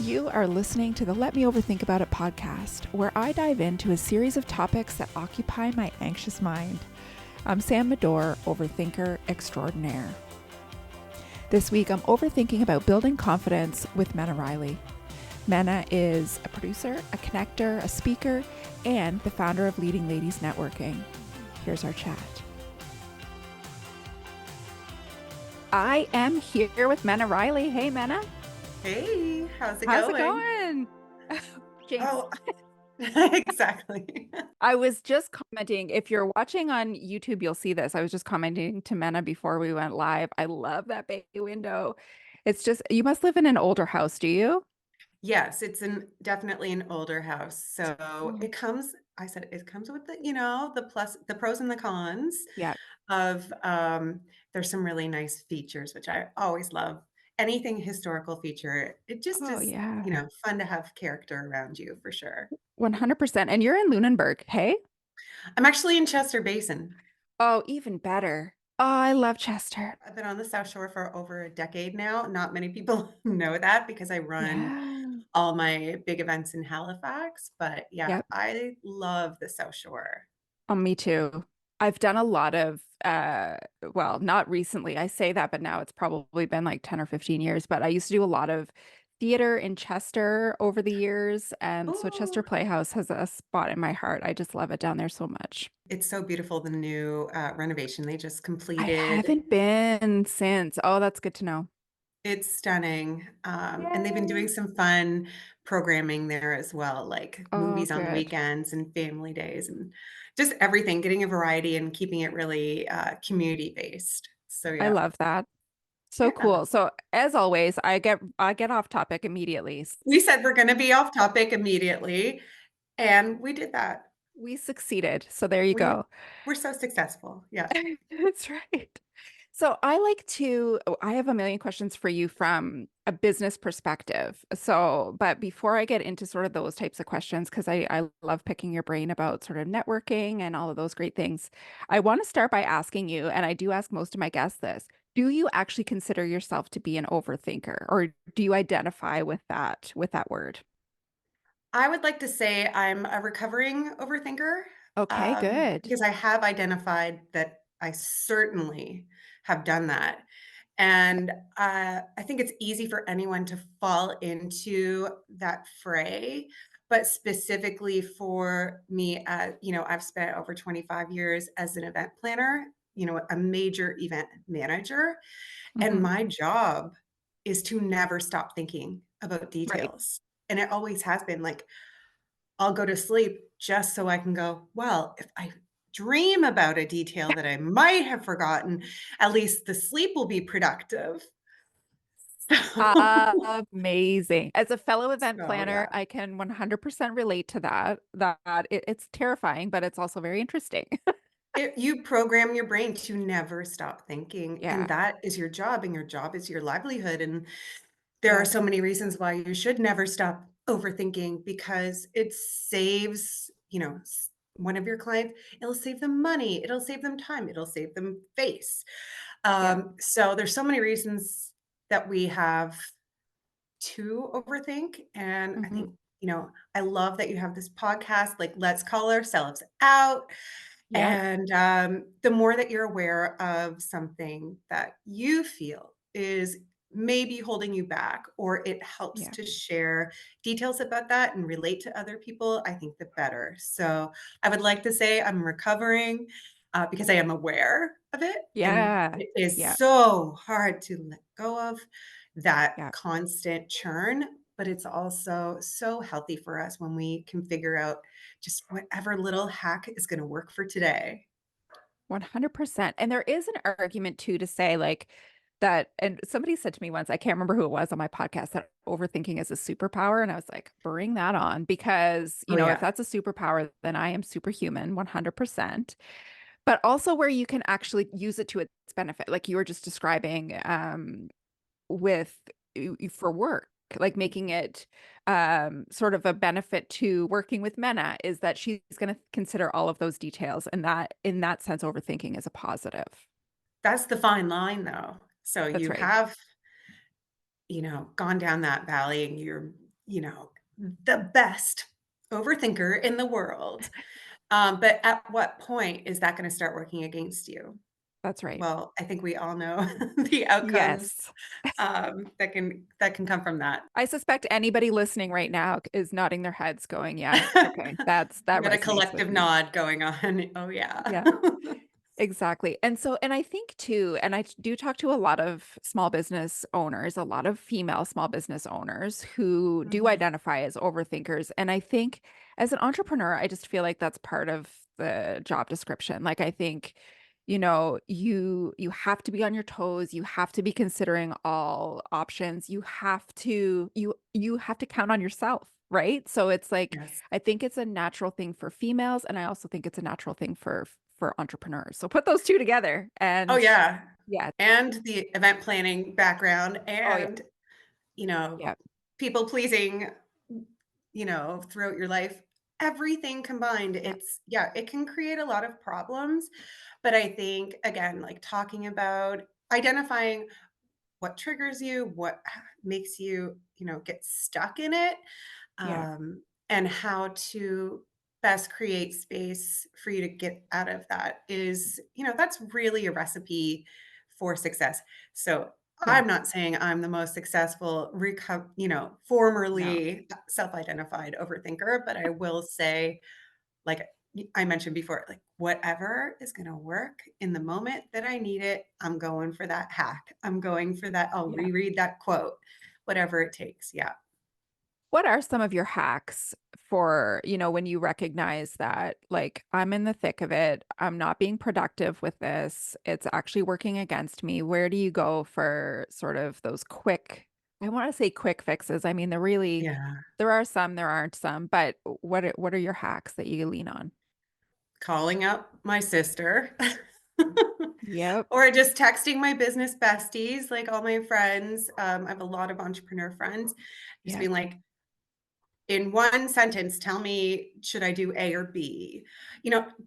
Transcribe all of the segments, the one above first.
You are listening to the Let Me Overthink About It podcast, where I dive into a series of topics that occupy my anxious mind. I'm Sam Madore, overthinker extraordinaire. This week, I'm overthinking about building confidence with Menna Riley. Menna is a producer, a connector, a speaker, and the founder of Leading Ladies Networking. Here's our chat. I am here with Menna Riley. Hey, Menna. Hey, how's it How's going? it going? Jinx. Oh, exactly. I was just commenting, if you're watching on YouTube, you'll see this. I was just commenting to Menna before we went live. I love that bay window. It's just, you must live in an older house, do you? Yes, it's definitely an older house. So Mm. it comes, I said it comes with the pros and the cons Yeah. of there's some really nice features, which I always love. Anything historical feature, it just Oh, is, yeah. fun to have character around you for sure. 100%. And you're in Lunenburg, hey? I'm actually in Chester Basin. Oh, even better. Oh, I love Chester. I've been on the South Shore for over a decade now. Not many people know that because I run Yeah. all my big events in Halifax, but yeah, Yep. I love the South Shore. Oh, me too. I've done a lot of well, not recently. I say that, but now it's probably been like 10 or 15 years. But I used to do a lot of theater in Chester over the years. And so Oh, Chester Playhouse has a spot in my heart. I just love it down there so much. it's so beautiful, the new renovation they just I completed. haven't been since. Oh, that's good to know. It's stunning. And they've been doing Yay. some fun programming there as well, like Oh, movies on the good. weekends and family days and just everything, getting a variety and keeping it really community based. So I yeah. love that. So Yeah. cool. So as always, I get off topic immediately. We said we're going to be off topic immediately, and we did that. We succeeded. So there you We go. we're so successful. Yeah. That's right. So I have a million questions for you from a business perspective. So, but before I get into sort of those types of questions, because I love picking your brain about sort of networking and all of those great things, I want to start by asking you, and I do ask most of my guests this, do you actually consider yourself to be an overthinker, or do you identify with that word? I would like to say I'm a recovering overthinker, Okay, good. because I have identified that I certainly have done that. And I think it's easy for anyone to fall into that fray, but specifically for me, I've spent over 25 years as an event planner, a major event manager, and Hmm. my job is to never stop thinking about Right. details. And it always has been like, I'll go to sleep just so I can go, well, if I dream about a detail that I might have forgotten, at least the sleep will be productive. Amazing. As a fellow event So, planner, yeah. I can 100% relate to it's terrifying, but it's also very interesting. You program your brain to never stop thinking, and Yeah. that is your job, and your job is your livelihood, and there are Yep. so many reasons why you should never stop overthinking because it saves, one of your clients, it'll save them money, it'll save them time, it'll save them face. Yep. So there's so many reasons that we have to overthink. And I Hmm. think, I love that you have this podcast, like let's call ourselves out. Yep. And the more that you're aware of something that you feel is maybe holding you back, or it helps Yeah. to share details about that and relate to other people, I think the better. So I would like to say I'm recovering because I am aware of it. And Yeah. it is Yeah. so hard to let go of that Yeah. constant churn, but it's also so healthy for us when we can figure out just whatever little hack is gonna work for today. 100%. And there is an argument too to say like that. And somebody said to me once, I can't remember who it was on my podcast, that overthinking is a superpower. And I was like, bring that on because, Oh, if yeah. that's a superpower, then I am superhuman 100%. But also where you can actually use it to its benefit, like you were just describing with for work, like making it sort of a benefit to working with Menna is that she's going to consider all of those details, and that in that sense, overthinking is a positive. That's the fine line, though. So That's you right. have, gone down that valley and you're you know, the best overthinker in the world. But at what point is that gonna start working against you? That's right. Well, I think we all know the outcomes, Yes. that can come from that. I suspect anybody listening right now is nodding their heads going, yeah, okay, We that got a resonates with collective me. nod going on. Oh, yeah. Yeah. Exactly. And so, and I think too, and do talk to a lot of small business owners, a lot of female small business owners who do Mhm. identify as overthinkers. And I think as an entrepreneur, I just feel like that's part of the job description. Like I think, you have to be on your toes, you have to be considering all options. You have to count on yourself, right? So it's like Yes. I think it's a natural thing for females, and I also think it's a natural thing for entrepreneurs. So put those two together Oh, and yeah. yeah. And the event planning background Oh yeah. and, you know, Yeah. people pleasing, throughout your life. Everything combined, Yeah. yeah, it can create a lot of problems, but I think, again, like, talking about identifying what triggers you, what makes you, get stuck in it, Yeah. and how to best create space for you to get out of that is, that's really a recipe for success. So Yeah. I'm not saying I'm the most successful, No. formerly self-identified overthinker, but I will say, like I mentioned before, like whatever is going to work in the moment that I need it, I'm going for that hack. I'm going for that. I'll Yeah. reread that quote, whatever it takes. Yeah. What are some of your hacks for, when you recognize that, like, I'm in the thick of it, I'm not being productive with this, it's actually working against me? Where do you go for sort of those quick, I want to say quick fixes. I mean, Yeah. there are some, there aren't some, but what are your hacks that you lean on? Calling out my sister Yep. or just texting my business besties, like all my friends. I have a lot of entrepreneur friends, just Yep. being like, in one sentence, tell me, should I do A or B?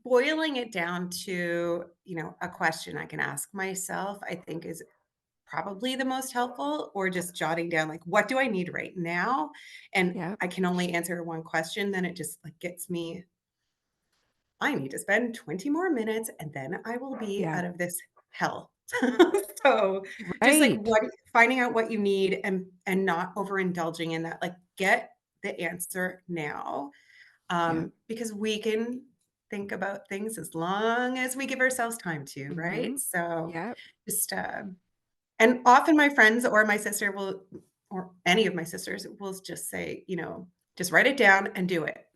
Boiling it down to, a question I can ask myself, I think is probably the most helpful, or just jotting down, like, what do I need right now? And Yep. I can only answer one question, then it just like gets me, I need to spend 20 more minutes and then I will be Yeah. out of this hell. So just like Right. finding out what you need and not overindulging in that. Like get the answer now. Yeah. Because we can think about things as long as we give ourselves time to, Mm-hmm. right? So Yep. just and often my friends or my sister will, or any of my sisters will just say, just write it down and do it.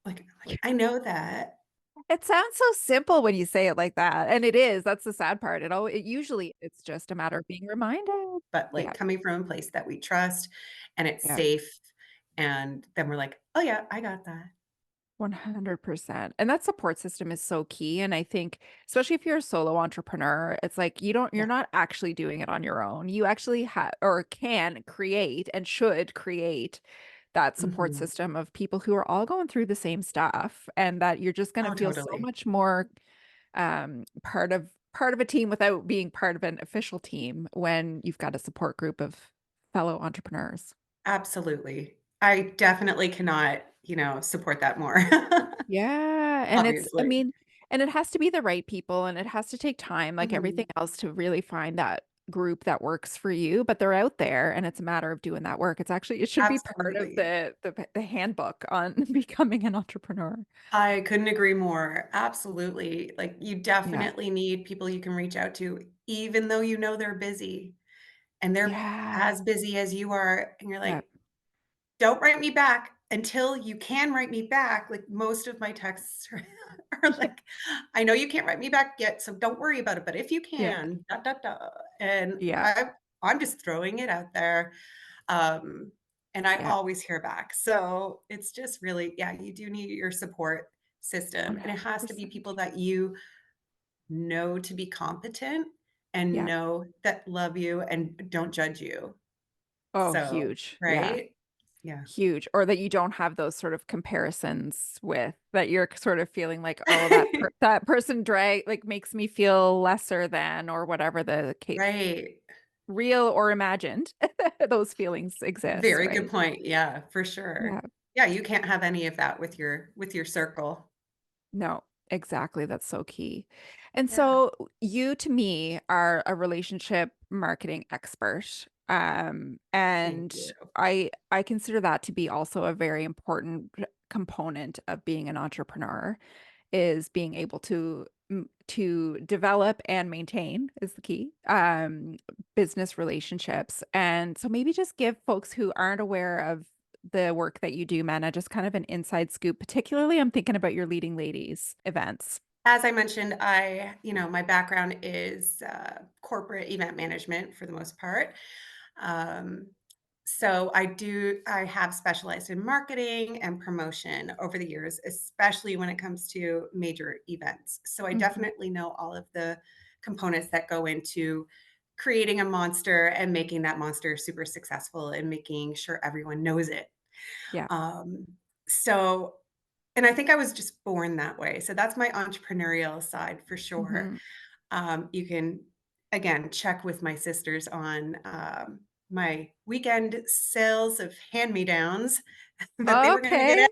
Like I know that. It sounds so simple when you say it like that, and it is, that's the sad part. It usually it's just a matter of being reminded. But, like, Yeah, coming from a place that we trust and it's yeah, safe, and then we're like, "Oh, yeah, I got that." 100%. And that support system is so key, and I think, especially if you're a solo entrepreneur, it's like you're Yeah, not actually doing it on your own. You actually have or can create and should create that support mhm. system of people who are all going through the same stuff, and that you're just gonna Oh, feel so totally. much more part of a team without being part of an official team when you've got a support group of fellow entrepreneurs. Absolutely. I definitely cannot, support that more, Yeah, and I obviously. mean, and it has to be the right people and it has to take time like everything Mhm. else to really find that group that works for you, but they're out there and it's a matter of doing that work. It should be part of Absolutely. the handbook on becoming an entrepreneur. I couldn't agree more. Absolutely. Like, you Yeah. definitely need people you can reach out to, even though you know they're busy, and they're Yeah. as busy as you are, and you're Yeah. like, don't write me back until you can write me back. Like most of my texts are Yeah. like, I know you can't write me back yet, so don't worry about it. But if you Yeah. can, da da da. And Yeah. I'm just throwing it out there. Um, and I Yeah. always hear back. So it's just really, yeah, you do need your support system. And it has to be 100%. people that you know to be competent and Yeah. know that love you and don't judge you. Oh, So, huge. Yeah. right? Yeah. Huge, or that you don't have those sort of comparisons with that you're sort of feeling like, "Oh, that person makes me feel lesser than," or whatever the case, Right. real or imagined. those feelings exist, Very good right? point. Yeah, for sure. Yeah. Yeah, you can't have any of that with your circle. No, exactly. That's so key. And Yeah. so you to me are a relationship marketing expert. Thank And you. I consider that to be also a very important component of being an entrepreneur is being able to develop and maintain is the key business relationships. And so maybe just give folks who aren't aware of the work that you do, Menna, just kind of an inside scoop. Particularly, I'm thinking about your leading ladies events. As I mentioned, my background is corporate event management for the most part. Um, so I have specialized in marketing and promotion over the years, especially when it comes to major events. So I Mhm. definitely know all of the components that go into creating a monster and making that monster super successful and making sure everyone knows it. Yeah. Um, so and I think I was just born that way. So that's my entrepreneurial side for sure. Hmm. You can, again, check with my sisters on my weekend sales of hand me downs that they were going to get Okay.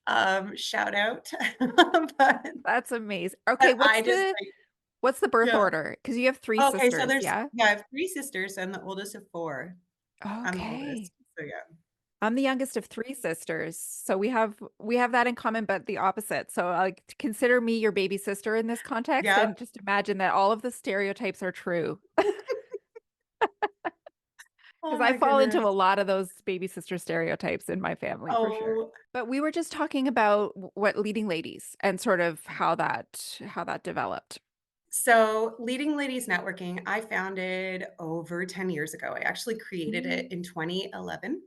anyways. Shout out. but, That's amazing. Okay, but I just like, what's the birth yeah. order? Because you have three Okay. So sisters, yeah? I have three sisters. I'm the oldest of four. I'm the Okay. oldest. So yeah. I'm the youngest of three sisters, so we have that in common, but the opposite. So like consider me your baby sister in this context, Yep. and just imagine that all of the stereotypes are true. Oh Because I my fall into goodness. a lot of those baby sister stereotypes in my family for sure. Oh, But we were just talking about what leading ladies and sort of how that developed. so, Leading Ladies Networking, I founded over 10 years ago. I actually created Mm. it in 2011.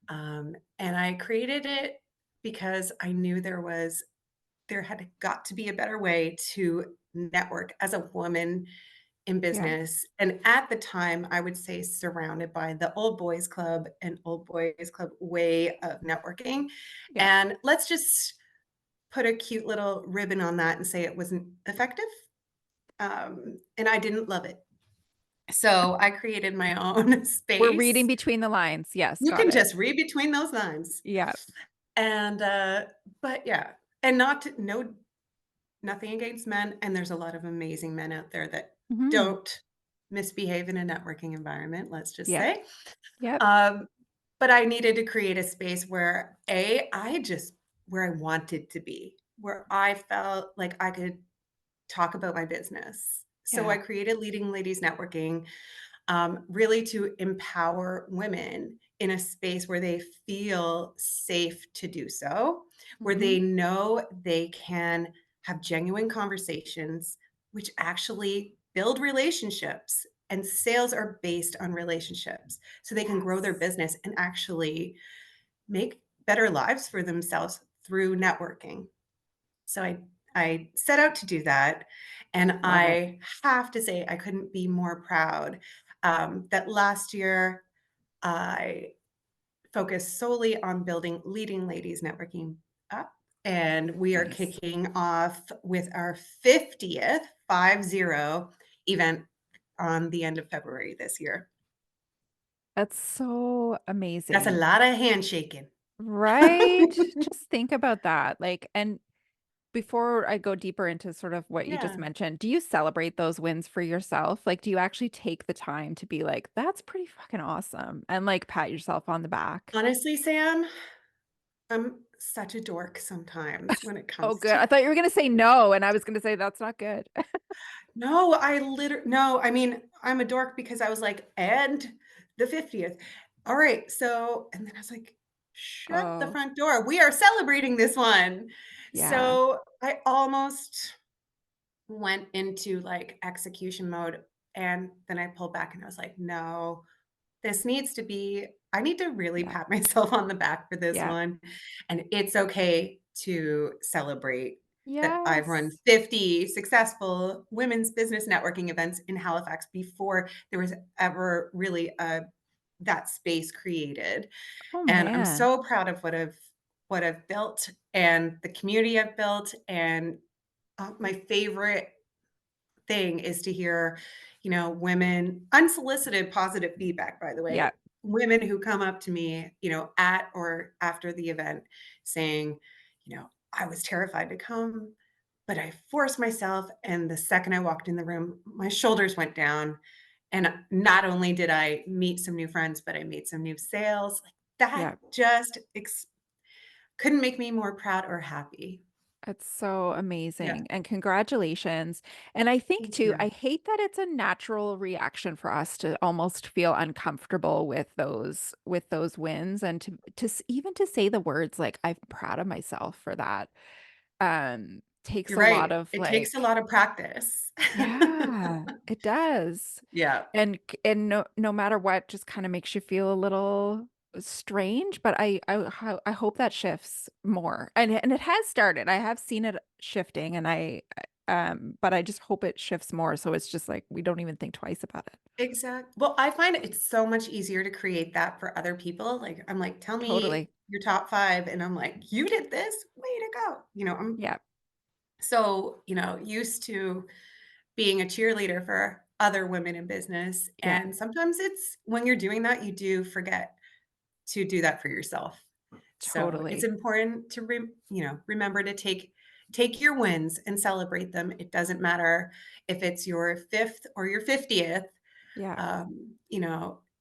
And I created it because I knew there had got to be a better way to network as a woman in Yeah, business. And at the time, I would say surrounded by the old boys club and old boys club way of networking. yeah. And let's just put a cute little ribbon on that and say it wasn't effective. And I didn't love it. So I created my own We're reading space. between the lines. Yes, You got can it. just read between those lines. Yeah. And but yeah, and not to, no nothing against men. And there's a lot of amazing men out there that Hmm. don't misbehave in a networking environment, let's just Yep. say. Yep. Um, but I needed to create a space where I just where I wanted to be, where I felt like I could talk about my business. So I Yeah. created Leading Ladies Networking, really to empower women in a space where they feel safe to do so, where Hmm. they know they can have genuine conversations, which actually build relationships. And sales are based on relationships. So they can grow their Yes. business and actually make better lives for themselves through networking. So I set out to do that, and Love it. I have to say I couldn't be more proud, that last year I focused solely on building Leading Ladies Networking up, and we are Nice. kicking off with our 50th 50 event on the end of February this year. That's so That's a amazing. lot of handshaking. Right? Just think about that. Like, and before I go deeper into sort of what you just Yeah. mentioned, do you celebrate those wins for yourself? Like, do you actually take the time to be like, that's pretty fucking awesome, and like pat yourself on the back? Honestly, Sam, I'm such a dork sometimes when it Oh, comes good. to I thought you were gonna say no, and I was gonna say that's not good. No, no, I mean, I'm a dork because I was like, "And the 50th. All right, so" and then I was like, "Shut the Oh, front door. We are celebrating this one." yeah, So, I almost went into, like, execution mode, and then I pulled back and I was like, "No, this needs to be I need to really yeah, pat myself on the back for this yeah. one, and it's okay to celebrate that I've run Yes. 50 successful women's business networking events in Halifax before there was ever really that space created, Oh and I'm man. so proud of what I've built and the community I've built, and, my favorite thing is to hear, women, unsolicited positive feedback, by the Yeah. way, women who come up to me, at or after the event saying, I was terrified to come, but I forced myself. And the second I walked in the room, my shoulders went down. And not only did I meet some new friends, but I made some new sales. Like that Yeah. just couldn't make me more proud or happy. It's so Yeah. amazing and congratulations. And I think Thank too, you. I hate that it's a natural reaction for us to almost feel uncomfortable with those wins and even to say the words like I'm proud of myself for that takes You're a lot right. of It takes a like lot of practice. yeah, it does. Yeah. And no matter what, just kind of makes you feel a little strange. But I hope that shifts more, and it has started. I have seen it shifting, and but I just hope it shifts more. So it's just like we don't even think twice about it. Exactly. Well, I find it's so much easier to create that for other people. Like, I'm like, "Tell me Totally. your top 5," and I'm like, "You did this? Way to go." I'm Yeah. so, used to being a cheerleader for other women in business, Yeah. and sometimes it's when you're doing that, you do forget to do that for yourself. So, it's Totally. important to remember to take your wins and celebrate them. It doesn't matter if it's your 5th or your 50th. Yeah.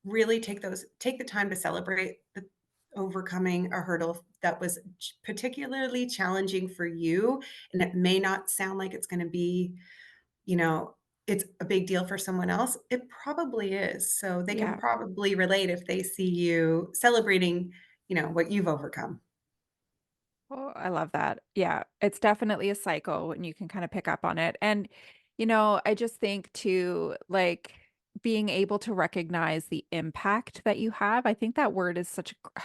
Really take the time to celebrate the overcoming a hurdle that was particularly challenging for you, and it may not sound like it's going to be, you know, it's a big deal for someone else. It probably is. So they can Yeah. probably relate if they see you celebrating, what you've overcome. Oh, I love that. Yeah, it's definitely a cycle and you can kind of pick up on it. And, I just think too, like being able to recognize the impact that you have. I think that word is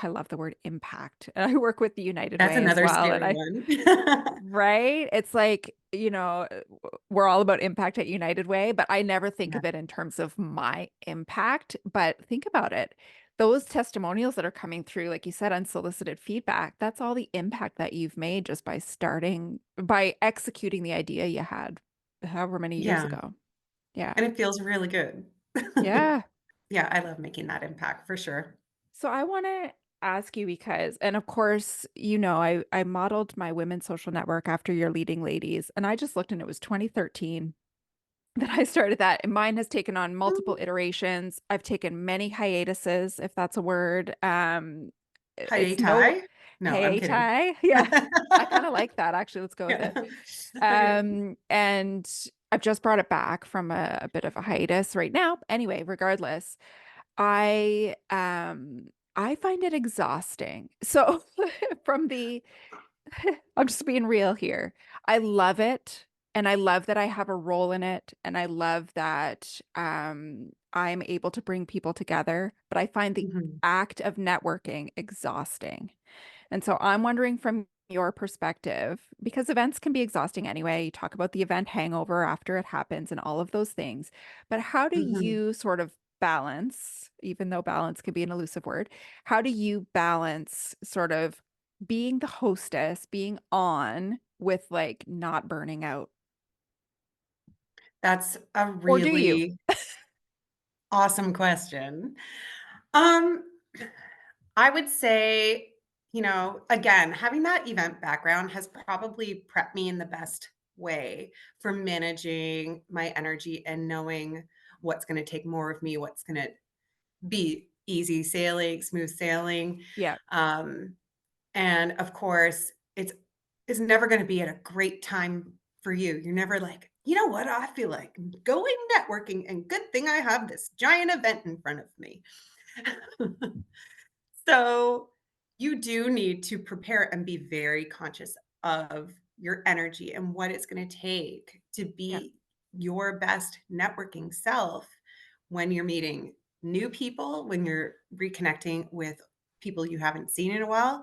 I love the word impact. And I work with the United That's Way as another well. And scary I, one. right? It's like, we're all about impact at United Way, but I never think Yeah. of it in terms of my impact. But think about it. Those testimonials that are coming through, like you said, unsolicited feedback, that's all the impact that you've made just by executing the idea you had however many years Yeah. ago. Yeah. And it feels really good. Yeah. Yeah, I love making that impact for sure. So I want to ask you because, and of course, I modeled my women's social network after your leading ladies, and I just looked and it was 2013 that I started that. And mine has taken on multiple iterations. I've taken many hiatuses, if that's a word. It's no Hiatai? No, I'm kidding. hiatus. Yeah. I kind of like that actually. Let's go with Yeah. it. Okay. And I've just brought it back from a bit of a hiatus right now. Anyway, regardless, I find it exhausting. So from the I'm just being real here. I love it. And I love that I have a role in it. And I love that I'm able to bring people together. But I find the Mhm. act of networking exhausting. And so I'm wondering from your perspective, because events can be exhausting anyway. You talk about the event hangover after it happens and all of those things. But how do Mhm. you sort of balance, even though balance can be an elusive word, how do you balance sort of being the hostess, being on with like not burning out? That's a Or do you? really awesome question. Um, I would say, again, having that event background has probably prepped me in the best way for managing my energy and knowing what's going to take more of me, what's going to be easy sailing, smooth sailing. Yeah. Um, and of course, it's never going to be at a great time for you. You're never like, you know what? I feel like going networking, and good thing I have this giant event in front of me. So you do need to prepare and be very conscious of your energy and what it's going to take to Yeah. be your best networking self when you're meeting new people, when you're reconnecting with people you haven't seen in a while.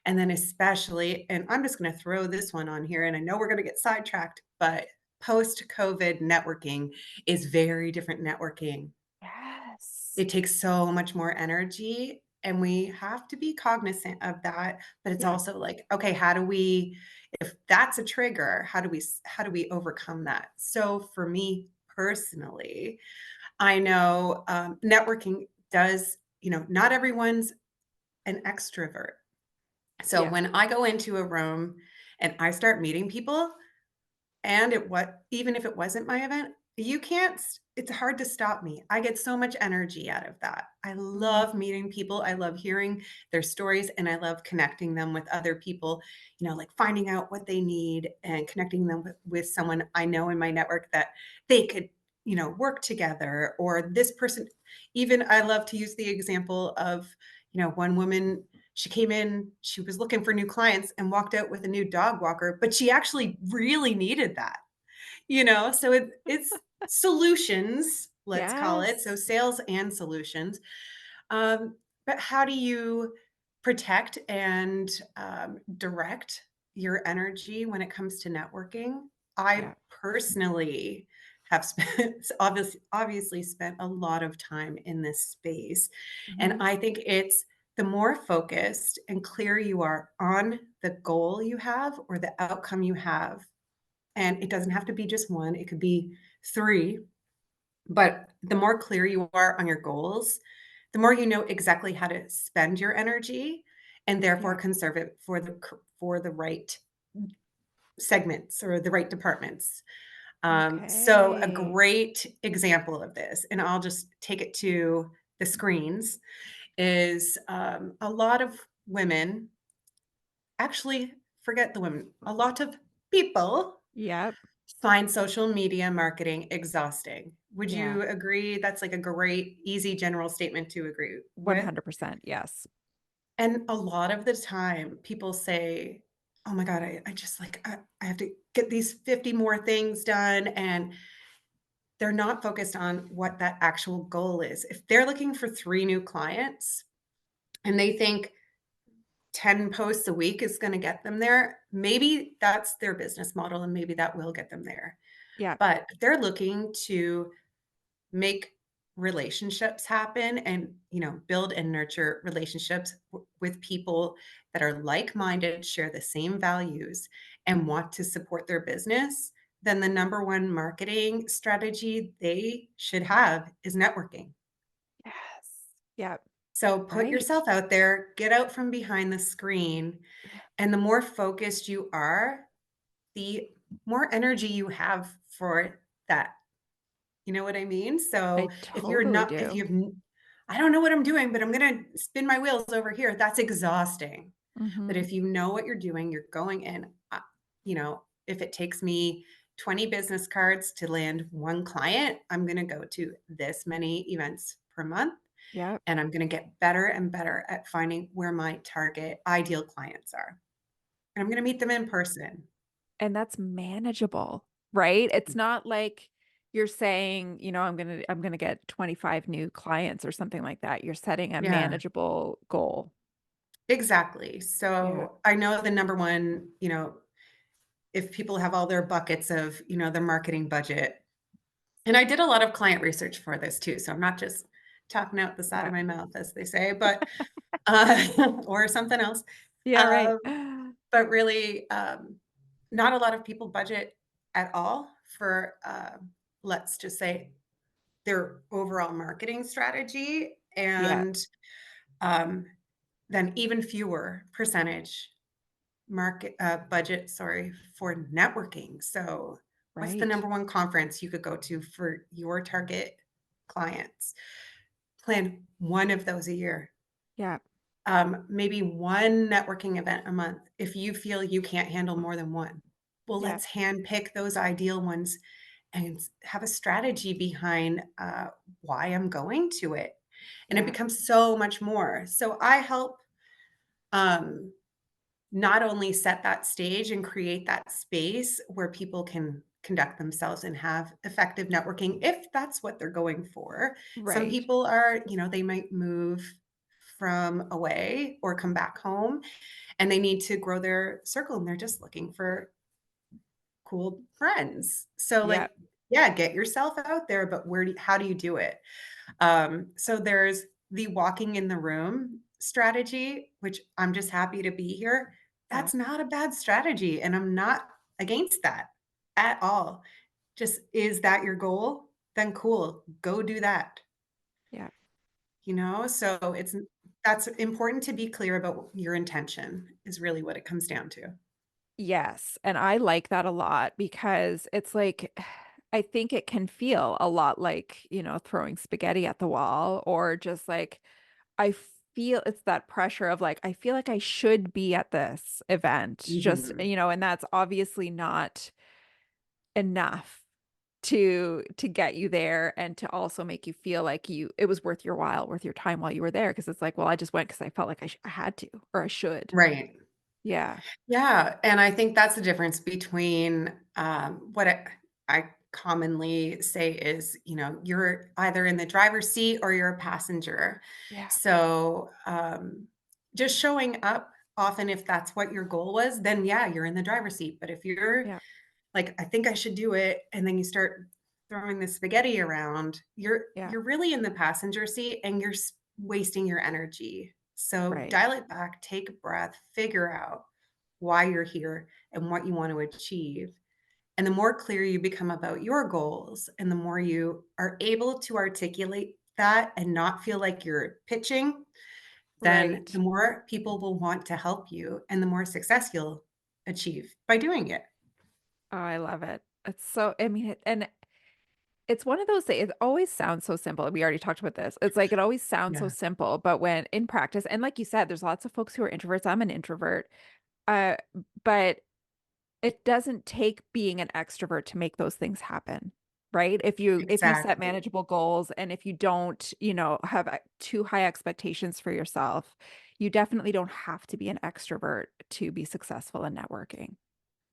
And then, especially, and I'm just going to throw this one on here, and I know we're going to get sidetracked, but post COVID networking is very different networking. Yes. It takes so much more energy, and we have to be cognizant of that, but it's Yeah. also like, okay, how do we if that's a trigger, how do we overcome that? So for me personally, I know networking does, not everyone's an extrovert. So Yeah. when I go into a room and I start meeting people, and even if it wasn't my event, you can't it's hard to stop me. I get so much energy out of that. I Mhm. love meeting people. I love hearing their stories and I love connecting them with other people, like finding out what they need and connecting them with someone I know in my network that they could, work together or this person. Even I love to use the example of, one woman, she came in, she was looking for new clients and walked out with a new dog walker, but she actually really needed that, so it's solutions, let's call it. So Yes. sales and solutions. Um, but how do you protect and direct your energy when it comes to networking? I Yeah. personally have spent obviously spent a lot of time in this space. And Mhm. I think it's the more focused and clear you are on the goal you have or the outcome you have, and it doesn't have to be just one, it could be 3, but the more clear you are on your goals, the more you know exactly how to spend your energy and therefore Yeah. conserve it for the right segments or the right departments. So a Okay. great example of this, and I'll just take it to the screens, is, a lot of women, actually, forget the women, a lot of people Yep. find social media marketing exhausting. Would Yeah. you agree that's like a great, easy general statement to agree with? 100%. Yes. And a lot of the time, people say, "Oh my god, I just like I have to get these 50 more things done," and they're not focused on what that actual goal is. If they're looking for 3 new clients and they think 10 posts a week is gonna get them there, maybe that's their business model and maybe that will get them there. Yeah. But if they're looking to make relationships happen and, build and nurture relationships with people that are like-minded, share the same values, and want to support their business, then the number one marketing strategy they should have is networking. Yes. Yep. So put Right. yourself out there, get out from behind the screen, and the more focused you are, the more energy you have for that. You know what I mean? So I if you're totally not if do. you've n I don't know what I'm doing, but I'm gonna spin my wheels over here, that's exhausting. But Mhm. if you know what you're doing, you're going in, if it takes me 20 business cards to land 1 client, I'm gonna go to this many events per month, Yep. and I'm gonna get better and better at finding where my target ideal clients are. And I'm gonna meet them in person. And that's manageable, right? It's not like you're saying, I'm gonna get 25 new clients or something like that. You're setting a Yeah. manageable goal. Exactly. Yeah. So I know the number one, if people have all their buckets of, their marketing budget. And I did a lot of client research for this too. So I'm not just talking out the side Yeah. of my mouth, as they say, but or something else. Yeah, right. Um, but really, not a lot of people budget at all for, let's just say, their overall marketing strategy. Yeah. And um, then even fewer percentage budget, sorry, for networking. So, what's the Right. number one conference you could go to for your target clients? Plan one of those a year. Yeah. Maybe one networking event a month if you feel you can't handle more than one. Well, Yeah. let's hand pick those ideal ones and have a strategy behind why I'm going to it. And it Yeah. becomes so much more. So I help um, not only set that stage and create that space where people can conduct themselves and have effective networking if that's what they're going for. Some Right. people are, they might move from away or come back home and they need to grow their circle and they're just looking for cool friends. So Yeah. like, yeah, get yourself out there, but how do you do it? So there's the walking in the room strategy, which I'm just happy to be here. Yeah. That's not a bad strategy, and I'm not against that at all. Just is that your goal? then cool, go do that. Yeah. So that's important to be clear about your intention is really what it comes down to. Yes, and I like that a lot because it's like I think it can feel a lot like, throwing spaghetti at the wall or just like I feel it's that pressure of like I feel like I should be at this event just, Mhm. and that's obviously not enough to get you there and to also make you feel like it was worth your while, worth your time while you were there because it's like, well, I just went because I felt like I had to or I should. Right. Yeah. Yeah, and I think that's the difference between, what I commonly say is, you're either in the driver's seat or you're a passenger. Yeah. So, just showing up often if that's what your goal was, then yeah, you're in the driver's seat. But if you're Yeah. like, "I think I should do it," and then you start throwing the spaghetti around, you're Yeah. you're really in the passenger seat and you're wasting your energy. So Right. dial it back, take a breath, figure out why you're here and what you want to achieve. And the more clear you become about your goals and the more you are able to articulate that and not feel like you're pitching, then the Right. more people will want to help you and the more success you'll achieve by doing it. Oh, I love it. It's so I mean, and it's one of those things, it always sounds so simple. We already talked about this. It's like it always sounds so Yeah, simple, but when in practice, and like you said, there's lots of folks who are introverts. I'm an introvert. Uh, but it doesn't take being an extrovert to make those things happen, right? If you set exactly. manageable goals and if you don't, have too high expectations for yourself, you definitely don't have to be an extrovert to be successful in networking.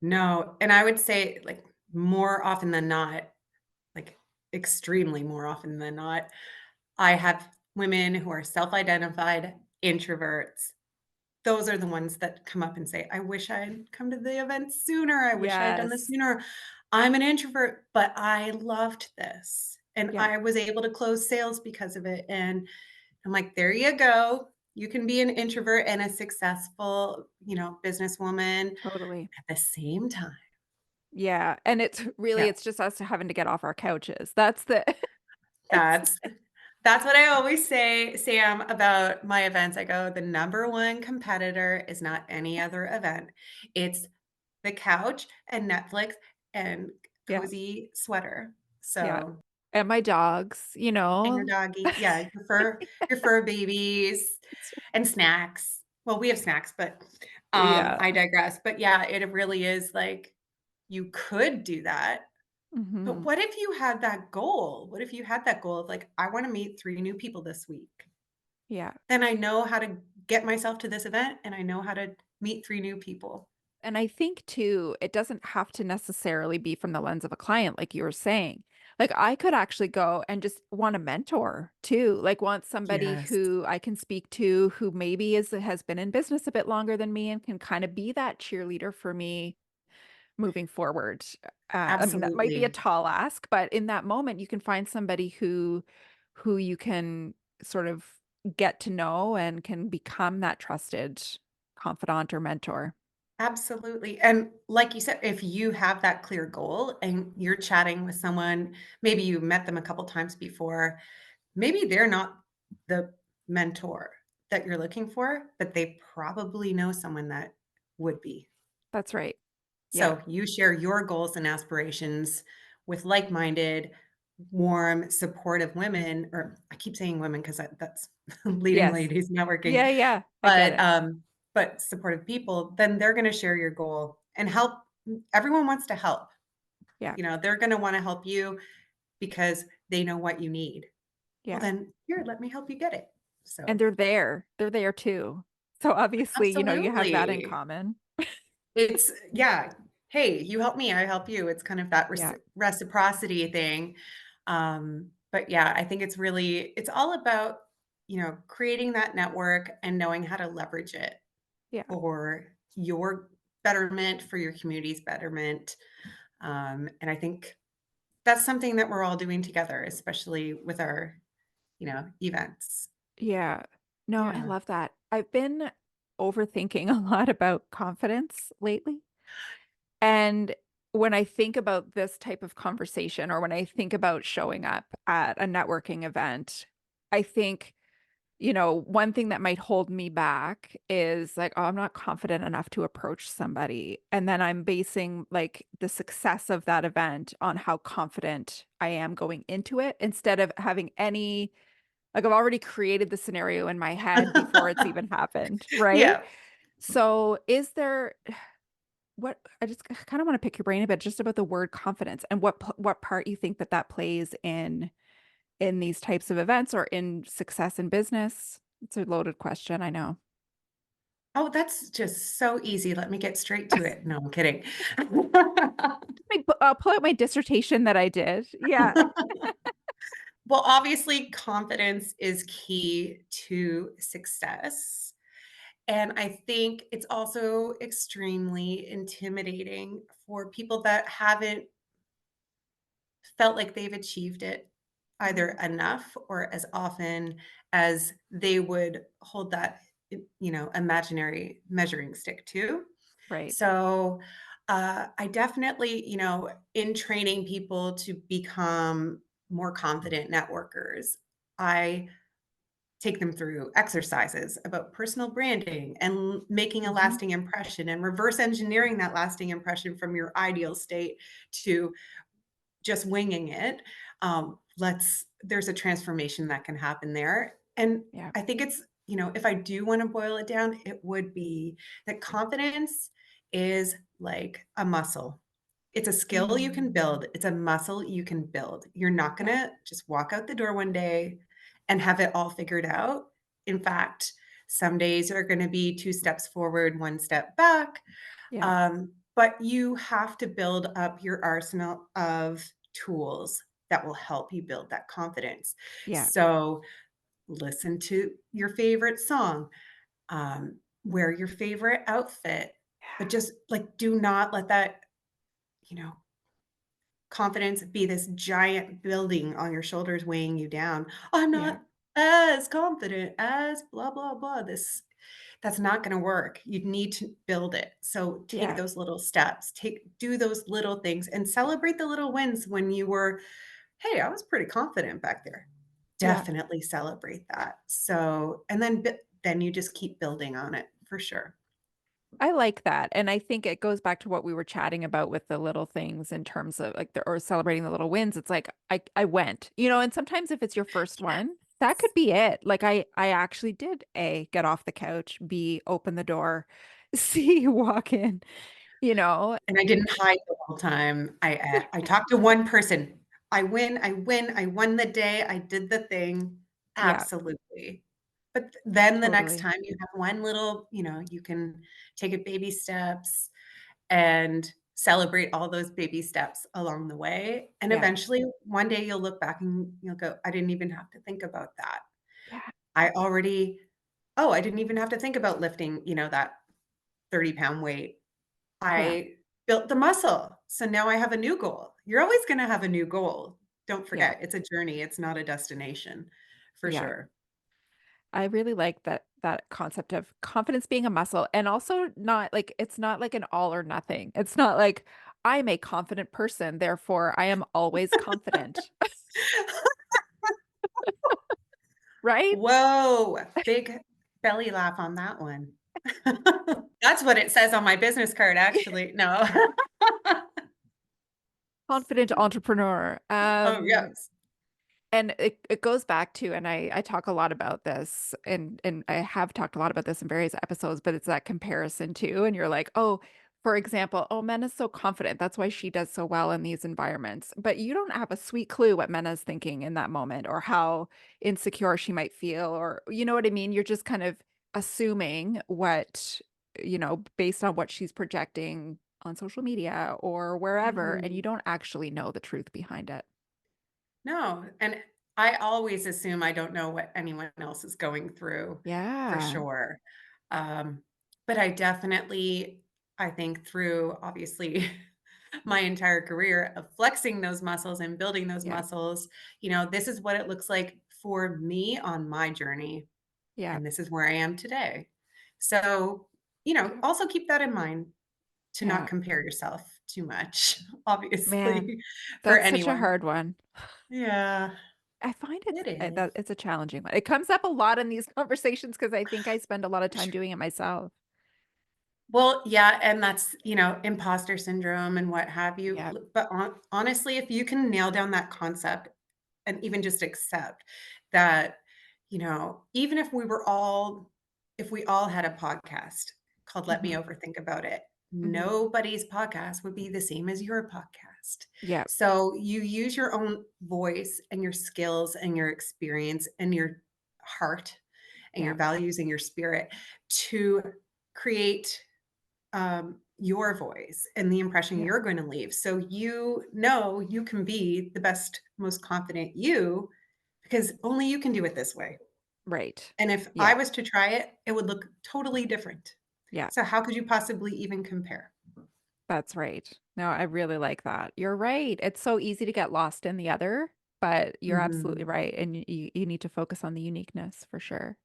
No, and I would say, like, more often than not, like, extremely more often than not, I have women who are self-identified introverts. Those are the ones that come up and say, "I wish I had come to the event sooner. I wish I had done this Yes. sooner. I'm an introvert, but I loved this, and Yeah, I was able to close sales because of it." And I'm like, "There you go. You can be an introvert and a successful, businesswoman totally. at the same time." Yeah, and it's really Yeah, it's just us having to get off our couches. That's the it's that's that's what I always say, Sam, about my events. I go, "The number one competitor is not any other event. It's the couch and Netflix and yeah, cozy sweater." yeah. So And my dogs, and your doggy, yeah, your fur babies It's and snacks. Well, we have snacks, but, yeah. I digress. But yeah, it really is like, you could do that, but Mhm. what if you had that goal? What if you had that goal of like, "I wanna meet 3 new people this week." Yeah. Then I know how to get myself to this event, and I know how to meet 3 new people. And I think too, it doesn't have to necessarily be from the lens of a client, like you were saying. Like I could actually go and just want a mentor too, like want somebody Yes, who I can speak to who maybe has been in business a bit longer than me and can kind of be that cheerleader for me moving forward. I mean, that might be a absolutely. tall ask, but in that moment, you can find somebody who you can sort of get to know and can become that trusted confidant or mentor. Absolutely, and like you said, if you have that clear goal and you're chatting with someone, maybe you met them a couple times before, maybe they're not the mentor that you're looking for, but they probably know someone that would be. That's right. Yeah. So you share your goals and aspirations with like-minded, warm, supportive women, or I keep saying women because that's leading Yes. ladies networking, Yeah, yeah. I get but, it. supportive people, then they're gonna share your goal and help. Everyone wants to help. Yeah. They're gonna wanna help you because they know what you need. Well, Yeah. then, "Here, let me help you get it." And So they're there. They're there too. So obviously, you have that in absolutely. common. It's yeah. "Hey, you help me, I help you." It's kind of that Yeah. reciprocity thing. But yeah, I think it's all about, creating that network and knowing how to leverage it Yeah. for your betterment, for your community's betterment. And I think that's something that we're all doing together, especially with our, events. Yeah. No, I Yeah. love that. I've been overthinking a lot about confidence lately. And when I think about this type of conversation or when I think about showing up at a networking event, I think, one thing that might hold me back is like, oh, I'm not confident enough to approach somebody. And then I'm basing like the success of that event on how confident I am going into it instead of having any, like, I've already created the scenario in my head before it's even happened, right? Yeah. So, is there what I just kind of want to pick your brain a bit just about the word confidence and what part you think that that plays in these types of events or in success in business? It's a loaded question, I know. Oh, that's just so easy. Let me get straight to it. No, I'm kidding. I'll pull out my dissertation that I did. Yeah. Well, obviously, confidence is key to success. And I think it's also extremely intimidating for people that haven't felt like they've achieved it either Mhm. enough or as often as they would hold that, imaginary measuring stick to. Right. So, I definitely, in training people to become more confident networkers, I take them through exercises about personal branding and making a Mhm. lasting impression and reverse engineering that lasting impression from your ideal state to just winging it. Let's There's a transformation that can happen there. And Yeah. I think it's, if I do want to boil it down, it would be that confidence is like a muscle. It's a skill you can Mm. build. It's a muscle you can build. You're not going Yeah. to just walk out the door one day and have it all figured out. In fact, some days are going to be two steps forward, one step back. Yeah. But you have to build up your arsenal of tools that will help you build that confidence. Yeah. So listen to your favorite song, wear your favorite outfit, but just like do not let that, you know, confidence be this giant building on your shoulders weighing you down. I'm Yeah. not as confident as blah blah blah. This That's not gonna work. You need to build it. So take Yeah. those little steps, do those little things and celebrate the little wins when you were, "Hey, I was pretty confident back there." Yeah. Definitely celebrate that. So, and then you just keep building on it for sure. I like that. And I think it goes back to what we were chatting about with the little things in terms of like or celebrating the little wins. It's like I went, and sometimes if it's your first one, that could be it. Like I actually did A, get off the couch, B, open the door, C, walk in, you know. And I didn't hide the whole time. I talked to one person. I won the day, I did the thing. Yeah, Absolutely. But then the next totally. time you have one little, you can take it baby steps and celebrate all those baby steps along the way. And Yeah. eventually, one day you'll look back and you'll go, "I didn't even have to think about that. Yeah. I already I didn't even have to think about lifting, that 30-pound weight. Yeah. I built the muscle. So now I have a new goal." You're always gonna have a new goal. Don't Yeah. forget, it's a journey, it's not a destination, for Yeah. sure. I really like that concept of confidence being a muscle and also not like it's not like an all or nothing. It's not like I'm a confident person, therefore I am always confident, right? Whoa, big belly laugh on that one. That's what it says on my business card, actually. No. Confident entrepreneur. Oh, yes. And it goes back to, and I talk a lot about this, and I have talked a lot about this in various episodes, but it's that comparison too. And you're like, oh, for example, oh, Menna's so confident. That's why she does so well in these environments. But you don't have a sweet clue what Menna's thinking in that moment or how insecure she might feel, or you know what I mean? You're just kind of assuming what, based on what she's projecting on social media or wherever, and you Mhm. don't actually know the truth behind it. No, and I always assume I don't know what anyone else is going through, for Yeah. sure. Um, but I think through, obviously, my entire career of flexing those muscles and building those Yeah. muscles, this is what it looks like for me on my journey, Yeah. and this is where I am today. So, Yeah. also keep that in mind to not Yeah. compare yourself too much, Man, obviously, for that's such a anyone. hard one. Yeah, I find it that is. it's a challenging one. It comes up a lot in these conversations because I think I spend a lot of time doing it myself. Well, yeah, and that's, imposter syndrome and what have you. Yeah. But honestly, if you can nail down that concept and even just accept that, even if we all had a podcast called Let Me Hmm. Overthink About It, Hmm. nobody's podcast would be the same as your podcast. Yeah. So you use your own voice and your skills and your experience and your heart and your Yeah. values and your spirit to create your voice and the impression Yeah. you're going to leave. So you know you can be the best, most confident you because only you can do it this way. Right. And if I Yeah. was to try it, it would look totally different. Yeah. So how could you possibly even compare? That's right. No, I really like that. You're right. It's so easy to get lost in the other, but you're absolutely Mhm. right. And you need to focus on the uniqueness for sure.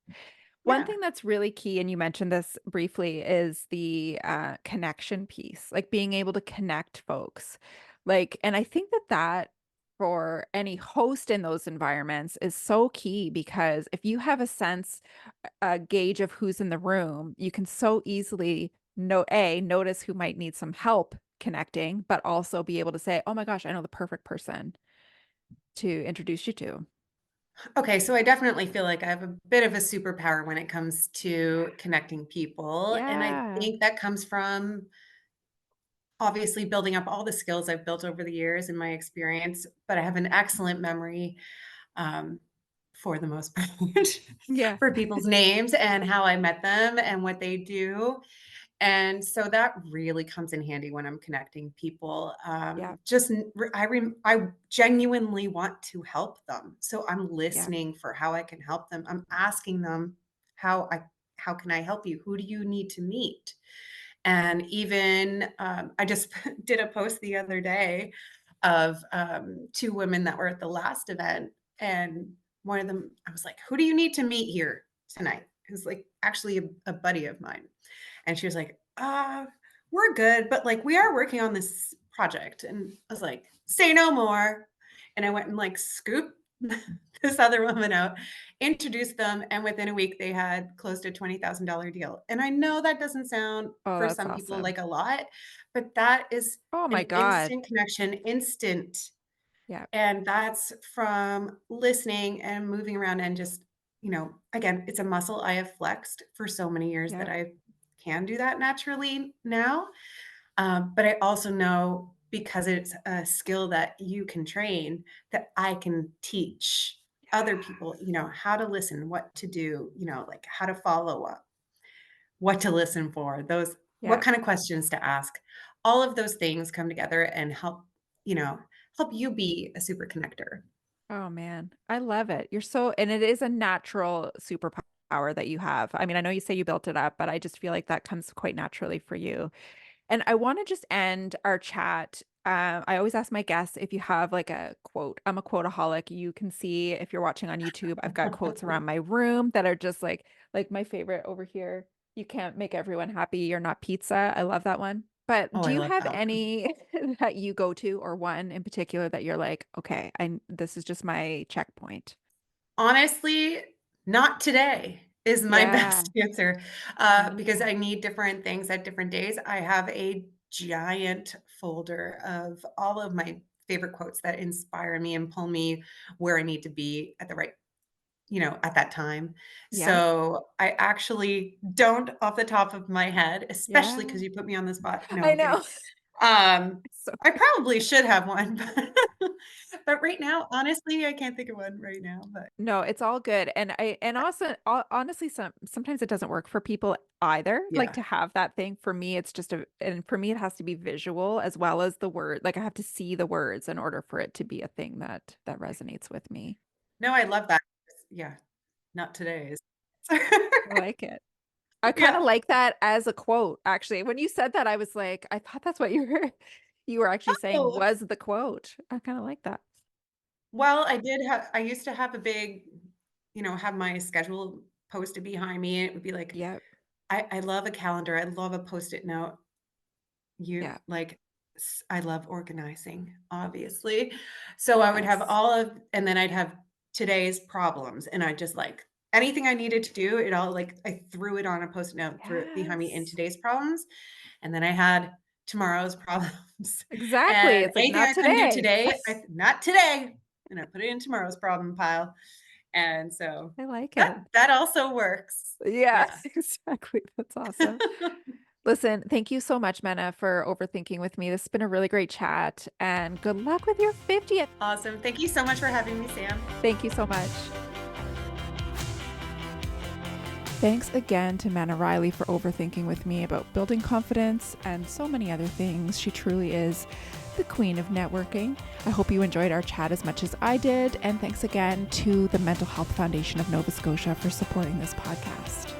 One Yeah. thing that's really key, and you mentioned this briefly, is the connection piece, like being able to connect folks. Like, and I think that for any host in those environments is so key because if you have a sense, a gauge of who's in the room, you can so easily notice who might need some help connecting, but also be able to say, oh my gosh, I know the perfect person to introduce you to. Okay, so I definitely feel like I have a bit of a superpower when it comes to connecting people. And I Yeah. think that comes from obviously building up all the skills I've built over the years in my experience, but I have an excellent memory um, for the most part Yeah. for people's names and how I met them and what they do. And so that really comes in handy when I'm connecting people. Yeah. I genuinely want to help them. So I'm Yeah. listening for how I can help them. I'm asking them how I how can I help you? Who do you need to meet? And even I just did a post the other day of two women that were at the last event. And one of them, I was like, who do you need to meet here tonight? It was like actually a buddy of mine. And she was like, we're good, but like we are working on this project. And I was like, say no more. And I went and like scooped this other woman out, introduced them, and within a week they had close to $20,000 deal. And I know that doesn't sound Oh, for that's some people awesome. like a lot, but that is Oh my an God. instant connection, instant. Yeah. And that's from listening and moving around and just, again, it's a muscle I have flexed for so many years that Yeah. I can do that naturally now. But I also know because it's a skill that you can train that I can teach other people, how to listen, what to do, like how to follow up, what to listen for, what Yeah. kind of questions to ask. All of those things come together and you know, help you be a super connector. Oh man, I love it. You're so, and it is a natural superpower that you have. I mean, I know you say you built it up, but I just feel like that comes quite naturally for you. And I want to just end our chat. I always ask my guests if you have like a quote. I'm a quoteaholic. You can see if you're watching on YouTube, I've got quotes around my room that are just like my favorite over here. You can't make everyone happy. You're not pizza. I love that one. But Oh, do I you love have that one. any that you go to or one in particular that you're like, okay, I this is just my checkpoint? Honestly, not today is my Yeah. best answer, Yeah. because I need different things at different days. I have a giant folder of all of my favorite quotes that inspire me and pull me where I need to be at the right at that time. Yeah. So, I actually don't off the top of my head, especially Yeah. because you put me on the spot. No, I I'm kidding. know. Um, So I probably should have one, but right now, honestly, I can't think of one right now, but no, it's all good. And also honestly, sometimes it doesn't work for people either. Like yeah. to have that thing. For me, it's just and for me it has to be visual as well as the word. Like I have to see the words in order for it to be a thing that resonates with me. No, I love that. Yeah, not today's. I like it. I kind of Yeah. like that as a quote, actually. When you said that, I was like, I thought that's what you were actually saying Oh, was the quote. I kind of like that. well, I used to have a big have my schedule posted behind me, and it would be like, Yep. I love a calendar, I love a Post-it note, You Yeah. like, I love organizing, obviously. So I would have Yes. all of, and then I'd have today's problems, and I just like anything I needed to do, it all like I threw it on a post-it note, threw it behind me in Yes. today's problems, and then I had tomorrow's problems. Exactly. And It's like, anything not I couldn't do today. today, not today, and I put it in tomorrow's problem pile. And so I like that it. that also works. Yeah, Yeah. exactly. That's awesome. Listen, thank you so much, Menna, for overthinking with me. This has been a really great chat, and good luck with your 50th. Awesome. Thank you so much for having me, Sam. Thank you so much. Thanks again to Menna Riley for overthinking with me about building confidence and so many other things. She truly is the queen of networking. I hope you enjoyed our chat as much as I did. And thanks again to the Mental Health Foundation of Nova Scotia for supporting this podcast.